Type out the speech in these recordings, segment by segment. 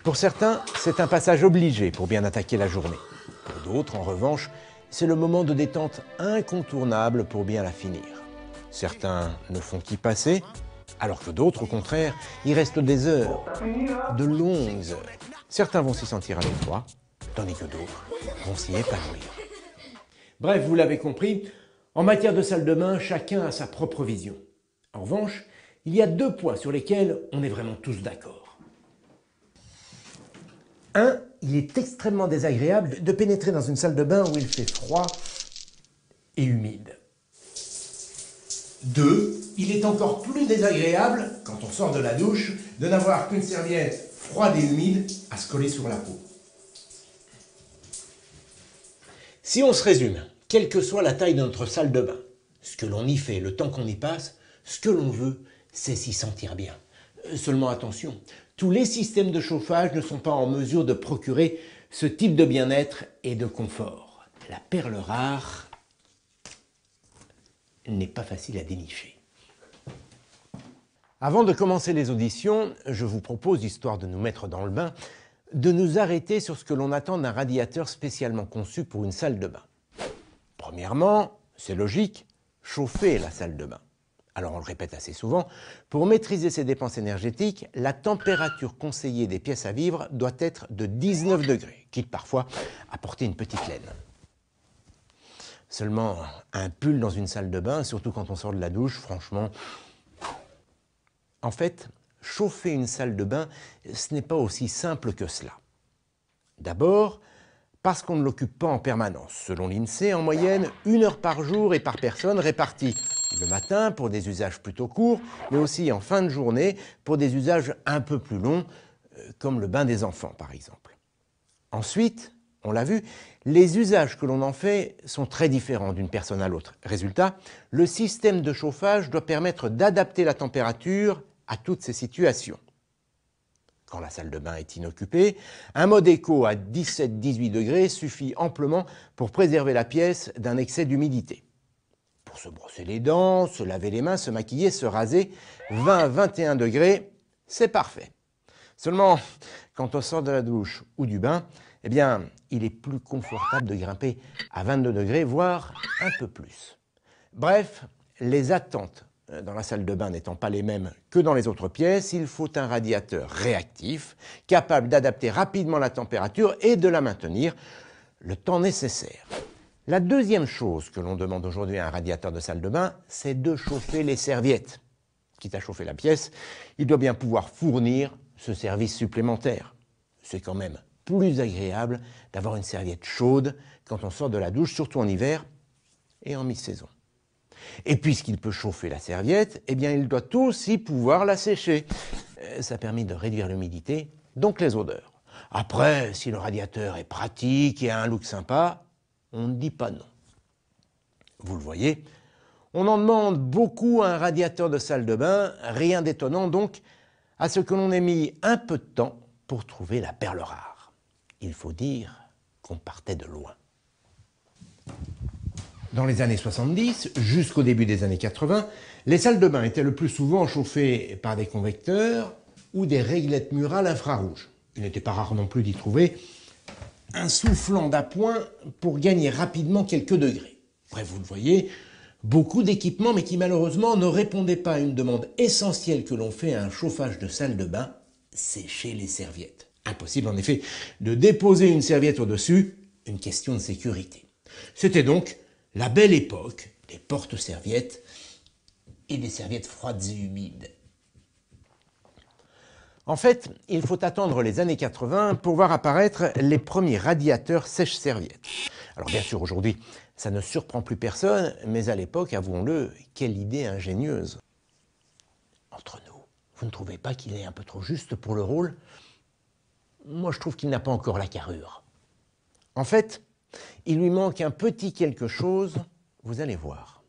Pour certains, c'est un passage obligé pour bien attaquer la journée. Pour d'autres, en revanche, c'est le moment de détente incontournable pour bien la finir. Certains ne font qu'y passer, alors que d'autres, au contraire, y restent des heures, de longues heures. Certains vont s'y sentir à l'étroit, tandis que d'autres vont s'y épanouir. Bref, vous l'avez compris, en matière de salle de bain, chacun a sa propre vision. En revanche, il y a 2 points sur lesquels on est vraiment tous d'accord. 1. Il est extrêmement désagréable de pénétrer dans une salle de bain où il fait froid et humide. 2. Il est encore plus désagréable, quand on sort de la douche, de n'avoir qu'une serviette froide et humide à se coller sur la peau. Si on se résume, quelle que soit la taille de notre salle de bain, ce que l'on y fait, le temps qu'on y passe, ce que l'on veut, c'est s'y sentir bien. Seulement attention, tous les systèmes de chauffage ne sont pas en mesure de procurer ce type de bien-être et de confort. La perle rare n'est pas facile à dénicher. Avant de commencer les auditions, je vous propose, histoire de nous mettre dans le bain, de nous arrêter sur ce que l'on attend d'un radiateur spécialement conçu pour une salle de bain. Premièrement, c'est logique, chauffer la salle de bain. Alors on le répète assez souvent, pour maîtriser ses dépenses énergétiques, la température conseillée des pièces à vivre doit être de 19 degrés, quitte parfois à porter une petite laine. Seulement, un pull dans une salle de bain, surtout quand on sort de la douche, franchement... En fait, chauffer une salle de bain, ce n'est pas aussi simple que cela. D'abord, parce qu'on ne l'occupe pas en permanence. Selon l'INSEE, en moyenne, 1 heure par jour et par personne répartie le matin pour des usages plutôt courts, mais aussi en fin de journée pour des usages un peu plus longs, comme le bain des enfants par exemple. Ensuite, on l'a vu, les usages que l'on en fait sont très différents d'une personne à l'autre. Résultat, le système de chauffage doit permettre d'adapter la température à toutes ces situations. Quand la salle de bain est inoccupée, un mode éco à 17-18 degrés suffit amplement pour préserver la pièce d'un excès d'humidité. Pour se brosser les dents, se laver les mains, se maquiller, se raser, 20-21 degrés, c'est parfait. Seulement, quand on sort de la douche ou du bain, eh bien, il est plus confortable de grimper à 22 degrés, voire un peu plus. Bref, les attentes dans la salle de bain n'étant pas les mêmes que dans les autres pièces, il faut un radiateur réactif, capable d'adapter rapidement la température et de la maintenir le temps nécessaire. La deuxième chose que l'on demande aujourd'hui à un radiateur de salle de bain, c'est de chauffer les serviettes. Quitte à chauffer la pièce, il doit bien pouvoir fournir ce service supplémentaire. C'est quand même plus agréable d'avoir une serviette chaude quand on sort de la douche, surtout en hiver et en mi-saison. Et puisqu'il peut chauffer la serviette, eh bien il doit aussi pouvoir la sécher. Ça permet de réduire l'humidité, donc les odeurs. Après, si le radiateur est pratique et a un look sympa, on ne dit pas non. Vous le voyez, on en demande beaucoup à un radiateur de salle de bain, rien d'étonnant donc à ce que l'on ait mis un peu de temps pour trouver la perle rare. Il faut dire qu'on partait de loin. Dans les années 70, jusqu'au début des années 80, les salles de bain étaient le plus souvent chauffées par des convecteurs ou des réglettes murales infrarouges. Il n'était pas rare non plus d'y trouver un soufflant d'appoint pour gagner rapidement quelques degrés. Bref, vous le voyez, beaucoup d'équipements, mais qui malheureusement ne répondaient pas à une demande essentielle que l'on fait à un chauffage de salle de bain, sécher les serviettes. Impossible en effet de déposer une serviette au-dessus, une question de sécurité. C'était donc la belle époque des porte-serviettes et des serviettes froides et humides. En fait, il faut attendre les années 80 pour voir apparaître les premiers radiateurs sèche-serviettes. Alors bien sûr, aujourd'hui, ça ne surprend plus personne, mais à l'époque, avouons-le, quelle idée ingénieuse. Entre nous, vous ne trouvez pas qu'il est un peu trop juste pour le rôle? Moi, je trouve qu'il n'a pas encore la carrure. En fait, il lui manque un petit quelque chose, vous allez voir.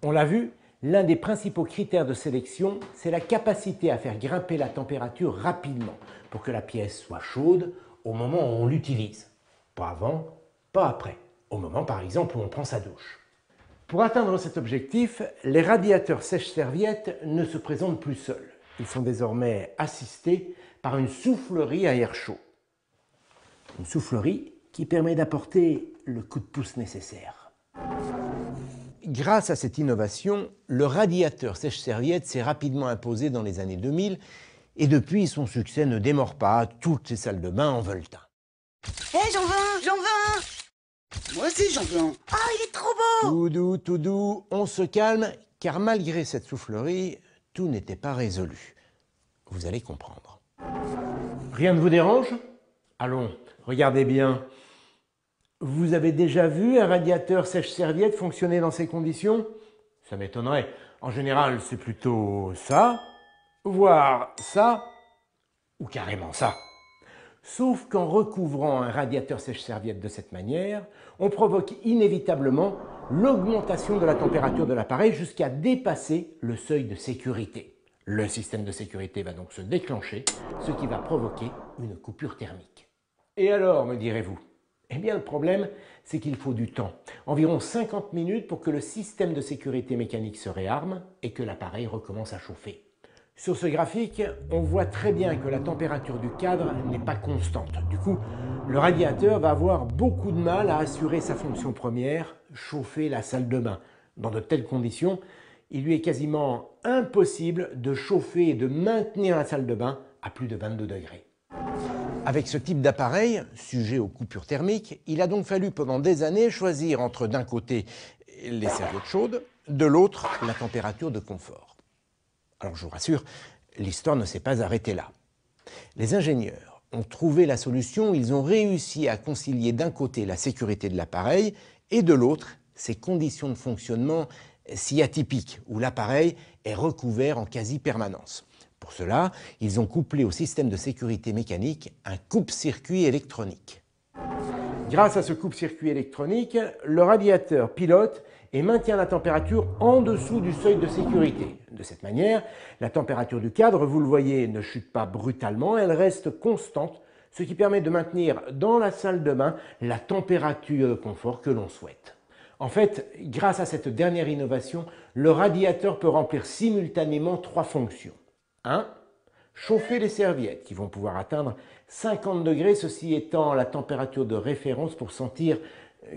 On l'a vu, l'un des principaux critères de sélection, c'est la capacité à faire grimper la température rapidement pour que la pièce soit chaude au moment où on l'utilise. Pas avant, pas après, au moment par exemple où on prend sa douche. Pour atteindre cet objectif, les radiateurs sèche-serviettes ne se présentent plus seuls. Ils sont désormais assistés par une soufflerie à air chaud. Une soufflerie qui permet d'apporter le coup de pouce nécessaire. Grâce à cette innovation, le radiateur sèche-serviette s'est rapidement imposé dans les années 2000 et depuis, son succès ne démord pas, toutes les salles de bain en veulent un. Hé, j'en veux un, j'en veux un. Moi aussi, j'en veux un. Ah, il est trop beau. Tout doux, on se calme, car malgré cette soufflerie, tout n'était pas résolu. Vous allez comprendre. Rien ne vous dérange? Allons, regardez bien. Vous avez déjà vu un radiateur sèche-serviette fonctionner dans ces conditions? Ça m'étonnerait. En général, c'est plutôt ça, voire ça, ou carrément ça. Sauf qu'en recouvrant un radiateur sèche-serviette de cette manière, on provoque inévitablement l'augmentation de la température de l'appareil jusqu'à dépasser le seuil de sécurité. Le système de sécurité va donc se déclencher, ce qui va provoquer une coupure thermique. Et alors, me direz-vous? Eh bien, le problème, c'est qu'il faut du temps, environ 50 minutes pour que le système de sécurité mécanique se réarme et que l'appareil recommence à chauffer. Sur ce graphique, on voit très bien que la température du cadre n'est pas constante. Du coup, le radiateur va avoir beaucoup de mal à assurer sa fonction première, chauffer la salle de bain. Dans de telles conditions, il lui est quasiment impossible de chauffer et de maintenir la salle de bain à plus de 22 degrés. Avec ce type d'appareil, sujet aux coupures thermiques, il a donc fallu pendant des années choisir entre d'un côté les serviettes chaudes, de l'autre la température de confort. Alors je vous rassure, l'histoire ne s'est pas arrêtée là. Les ingénieurs ont trouvé la solution, ils ont réussi à concilier d'un côté la sécurité de l'appareil et de l'autre ses conditions de fonctionnement si atypiques, où l'appareil est recouvert en quasi-permanence. Pour cela, ils ont couplé au système de sécurité mécanique un coupe-circuit électronique. Grâce à ce coupe-circuit électronique, le radiateur pilote et maintient la température en dessous du seuil de sécurité. De cette manière, la température du cadre, vous le voyez, ne chute pas brutalement, elle reste constante, ce qui permet de maintenir dans la salle de bain la température de confort que l'on souhaite. En fait, grâce à cette dernière innovation, le radiateur peut remplir simultanément 3 fonctions. 1. Chauffer les serviettes qui vont pouvoir atteindre 50 degrés, ceci étant la température de référence pour sentir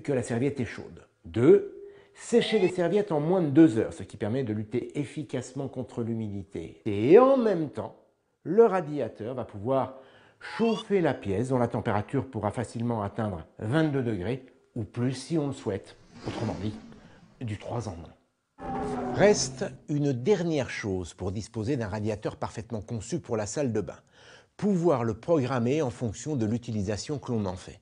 que la serviette est chaude. 2. Sécher les serviettes en moins de 2 heures, ce qui permet de lutter efficacement contre l'humidité. Et en même temps, le radiateur va pouvoir chauffer la pièce dont la température pourra facilement atteindre 22 degrés ou plus si on le souhaite. Autrement dit, du 3 en 1. Reste une dernière chose pour disposer d'un radiateur parfaitement conçu pour la salle de bain. Pouvoir le programmer en fonction de l'utilisation que l'on en fait.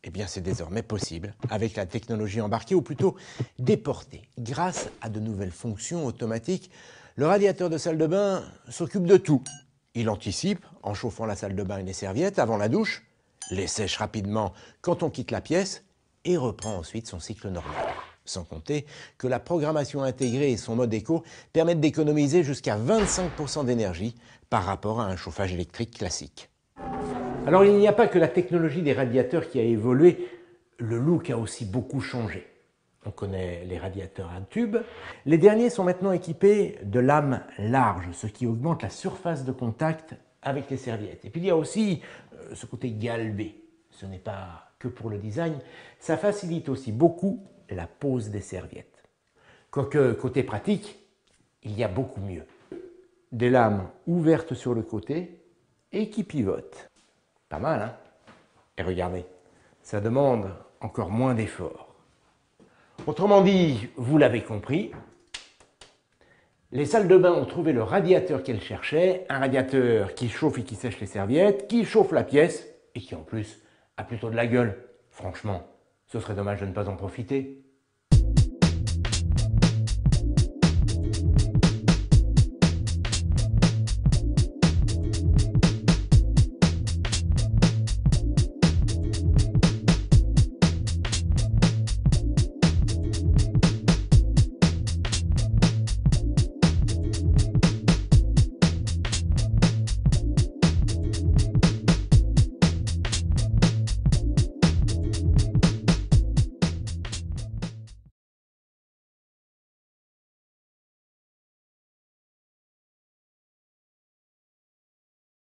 Eh bien, c'est désormais possible avec la technologie embarquée, ou plutôt déportée. Grâce à de nouvelles fonctions automatiques, le radiateur de salle de bain s'occupe de tout. Il anticipe en chauffant la salle de bain et les serviettes avant la douche, les sèche rapidement quand on quitte la pièce et reprend ensuite son cycle normal. Sans compter que la programmation intégrée et son mode éco permettent d'économiser jusqu'à 25% d'énergie par rapport à un chauffage électrique classique. Alors il n'y a pas que la technologie des radiateurs qui a évolué, le look a aussi beaucoup changé. On connaît les radiateurs à tube. Les derniers sont maintenant équipés de lames larges, ce qui augmente la surface de contact avec les serviettes. Et puis il y a aussi ce côté galbé. Ce n'est pas que pour le design, ça facilite aussi beaucoup la pose des serviettes. Quoique, côté pratique, il y a beaucoup mieux. Des lames ouvertes sur le côté et qui pivotent. Pas mal, hein? Et regardez, ça demande encore moins d'efforts. Autrement dit, vous l'avez compris, les salles de bain ont trouvé le radiateur qu'elles cherchaient, un radiateur qui chauffe et qui sèche les serviettes, qui chauffe la pièce et qui en plus a plutôt de la gueule. Franchement, ce serait dommage de ne pas en profiter.